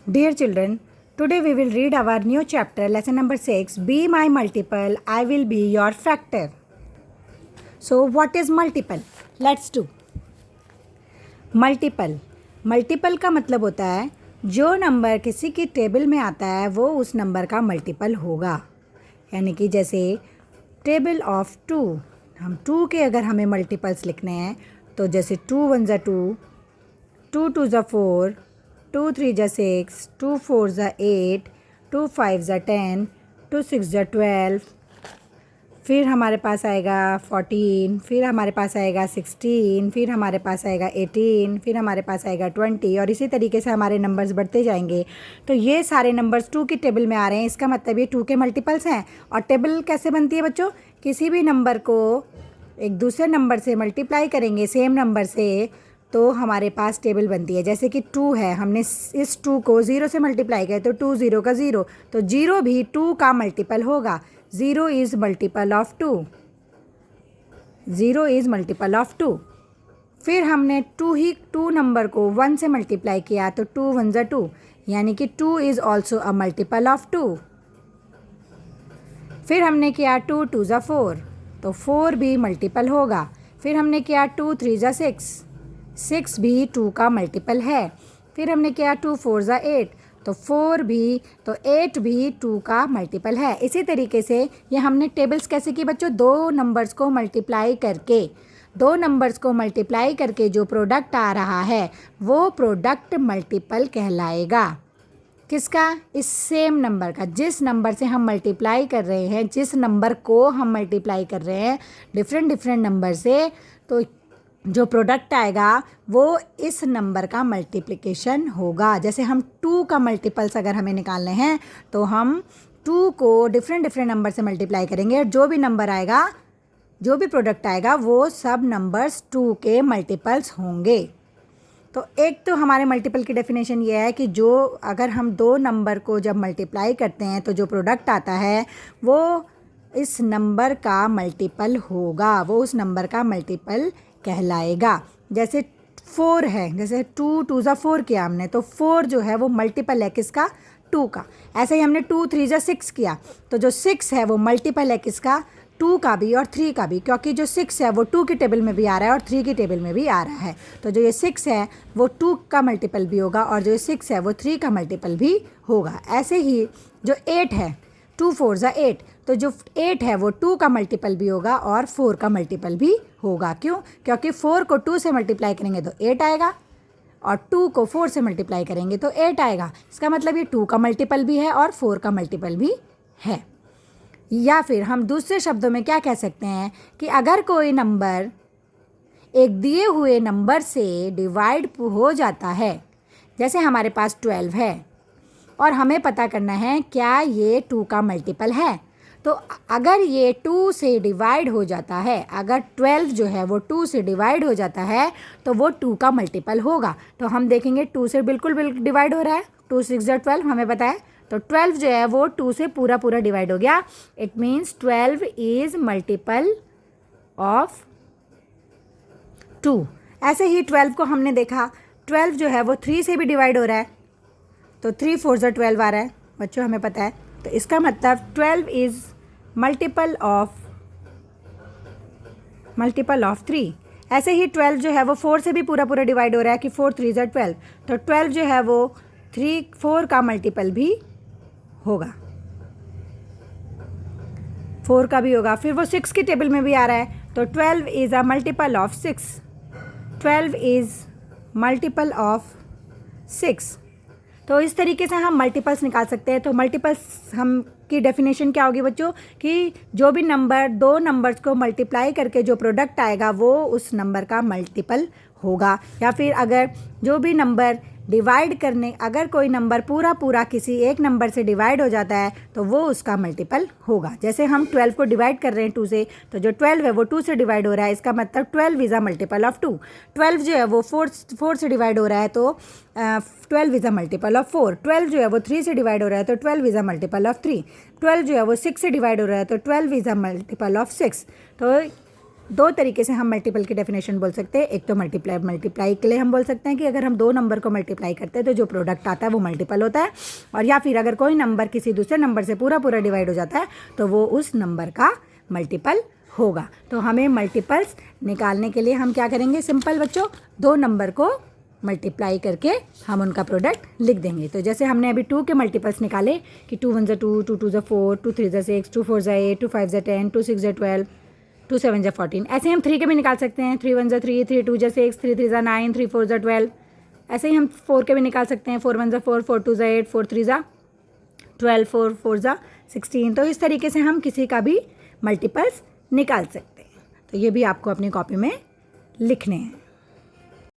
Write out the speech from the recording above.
Dear children, today we will read our new chapter, lesson number 6. Be my multiple, I will be your factor. So, what is multiple? Let's do. Multiple का मतलब होता है जो number किसी की table में आता है वो उस नंबर का मल्टीपल होगा। यानी कि जैसे टेबल ऑफ 2, हम 2 के अगर हमें मल्टीपल्स लिखने हैं तो जैसे 2 1 ज़ा 2, 2 2 ज़ा 4, 2 3 ज़ा 6, 2 4 ज़ा 8, 2 5 ज़ा 10, 2 6 ज़ा 12, फिर हमारे पास आएगा 14, फिर हमारे पास आएगा 16, फिर हमारे पास आएगा 18, फिर हमारे पास आएगा 20 और इसी तरीके से हमारे नंबर्स बढ़ते जाएंगे। तो ये सारे नंबर्स 2 की टेबल में आ रहे हैं, इसका मतलब ये 2 के मल्टीपल्स हैं। और टेबल कैसे बनती है बच्चों? किसी भी नंबर को एक दूसरे नंबर से मल्टीप्लाई करेंगे सेम नंबर से तो हमारे पास टेबल बनती है। जैसे कि 2 है, हमने इस 2 को 0 से मल्टीप्लाई किया तो 2 0 का 0, तो 0 भी 2 का मल्टीपल होगा। 0 is multiple of 2, 0 is multiple of 2। फिर हमने 2 नंबर को 1 से मल्टीप्लाई किया तो 2 1 ज़ा 2, यानी कि 2 is also a multiple of 2। फिर हमने किया 2 2 ज़ा 4, तो 4 भी मल्टीपल होगा। फिर हमने किया 2 3 ज़ा 6, 6 भी 2 का मल्टीपल है। फिर हमने किया 2 4 ज़ा 8, तो 4 भी, तो 8 भी 2 का मल्टीपल है। इसी तरीके से ये हमने टेबल्स कैसे की बच्चों? दो नंबर्स को मल्टीप्लाई करके जो प्रोडक्ट आ रहा है वो प्रोडक्ट मल्टीपल कहलाएगा। किसका? इस सेम नंबर का, जिस नंबर से हम मल्टीप्लाई कर रहे हैं, जिस नंबर को हम मल्टीप्लाई कर रहे हैं डिफरेंट नंबर से, तो जो प्रोडक्ट आएगा वो इस नंबर का मल्टीप्लिकेशन होगा। जैसे हम 2 का मल्टीपल्स अगर हमें निकालने हैं तो हम 2 को डिफरेंट नंबर से मल्टीप्लाई करेंगे और जो भी नंबर आएगा, जो भी प्रोडक्ट आएगा वो सब नंबर्स 2 के मल्टीपल्स होंगे। तो एक तो हमारे मल्टीपल की डेफिनेशन ये है कि जो अगर हम 2 नंबर को जब मल्टीप्लाई करते हैं तो जो प्रोडक्ट आता है वो इस नंबर का मल्टीपल होगा, वो उस नंबर का मल्टीपल कहलाएगा। जैसे 4 है, जैसे 2 2 ज़ा 4 किया हमने, तो 4 जो है वो मल्टीपल है किसका? 2 का। ऐसे ही हमने 2 3 ज़ा 6 किया, तो जो 6 है वो मल्टीपल है किसका? 2 का भी और 3 का भी, क्योंकि जो 6 है वो 2 की टेबल में भी आ रहा है और 3 की टेबल में भी आ रहा है। तो जो ये 6 है वो 2 का मल्टीपल भी होगा और जो 6 है वो 3 का मल्टीपल भी होगा। ऐसे ही जो 8 है, 2 4 ज़ा 8, तो जो 8 है वो 2 का मल्टीपल भी होगा और 4 का मल्टीपल भी होगा। क्यों? क्योंकि 4 को 2 से मल्टीप्लाई करेंगे तो 8 आएगा और 2 को 4 से मल्टीप्लाई करेंगे तो 8 आएगा। इसका मतलब ये 2 का मल्टीपल भी है और 4 का मल्टीपल भी है। या फिर हम दूसरे शब्दों में क्या कह सकते हैं कि अगर कोई नंबर एक दिए हुए नंबर से डिवाइड हो जाता है, जैसे हमारे पास 12 है और हमें पता करना है क्या ये 2 का मल्टीपल है, तो अगर ये 2 से डिवाइड हो जाता है, अगर 12 जो है वो 2 से डिवाइड हो जाता है तो वो 2 का मल्टीपल होगा। तो हम देखेंगे 2 से बिल्कुल डिवाइड हो रहा है, 2 6 ज़ा 12 हमें पता है, तो 12 जो है वो 2 से पूरा डिवाइड हो गया। It means 12 is multiple of 2। ऐसे ही 12 को हमने देखा, 12 जो है वो 3 से भी डिवाइड हो रहा है, तो 3 4 ज़ा 12 आ रहा है बच्चों, हमें पता है। तो इसका मतलब 12 इज़ मल्टीपल ऑफ 3। ऐसे ही 12 जो है वो 4 से भी पूरा डिवाइड हो रहा है कि 4 3 ज़ा 12, तो 12 जो है वो 4 का मल्टीपल भी होगा, 4 का भी होगा। फिर वो 6 की टेबल में भी आ रहा है, तो 12 is a multiple of 6, 12 is multiple of 6। तो इस तरीके से हम मल्टीपल्स निकाल सकते हैं। तो मल्टीपल्स हम की डेफिनेशन क्या होगी बच्चों कि जो भी नंबर 2 नंबर्स को मल्टीप्लाई करके जो प्रोडक्ट आएगा वो उस नंबर का मल्टीपल होगा। या फिर अगर जो भी नंबर डिवाइड करने, अगर कोई नंबर पूरा किसी एक नंबर से डिवाइड हो जाता है तो वो उसका मल्टीपल होगा। जैसे हम 12 को डिवाइड कर रहे हैं 2 से, तो जो 12 है वो 2 से डिवाइड हो रहा है, इसका मतलब 12 इज़ अ मल्टीपल ऑफ 2। 12 जो है वो 4 से डिवाइड हो रहा है, तो 12 इज़ अ मल्टीपल ऑफ 4। 12 जो है वो 3 से डिवाइड हो रहा है, तो 12 इज़ अ मल्टीपल ऑफ 3। 12 जो है वो 6 से डिवाइड हो रहा है, तो 12 इज़ अ मल्टीपल ऑफ 6। तो दो तरीके से हम मल्टीपल की डेफिनेशन बोल सकते हैं। एक तो मल्टीप्लाई के लिए हम बोल सकते हैं कि अगर हम दो नंबर को मल्टीप्लाई करते हैं तो जो प्रोडक्ट आता है वो मल्टीपल होता है, और या फिर अगर कोई नंबर किसी दूसरे नंबर से पूरा पूरा डिवाइड हो जाता है तो वो उस नंबर का मल्टीपल होगा। तो हमें मल्टीपल्स निकालने के लिए हम क्या करेंगे, सिंपल बच्चों, दो नंबर को मल्टीप्लाई करके हम उनका प्रोडक्ट लिख देंगे। तो जैसे हमने अभी 2 के मल्टीपल्स निकाले कि 2 1 2, 2 2 4, 2 3 6, 2 4 8, 2 5 10, 2 6 12, 2 7 14। ऐसे ही हम 3 के भी निकाल सकते हैं। 3 1 3, 3 2 6, 3 3 9, 3 4 12। ऐसे ही हम 4 के भी निकाल सकते हैं। 4 1 4, 4 2 8, 4 3 12, 4 4 16। तो इस तरीके से हम किसी का भी मल्टीपल्स निकाल सकते हैं। तो ये भी आपको अपनी कॉपी में लिखने हैं।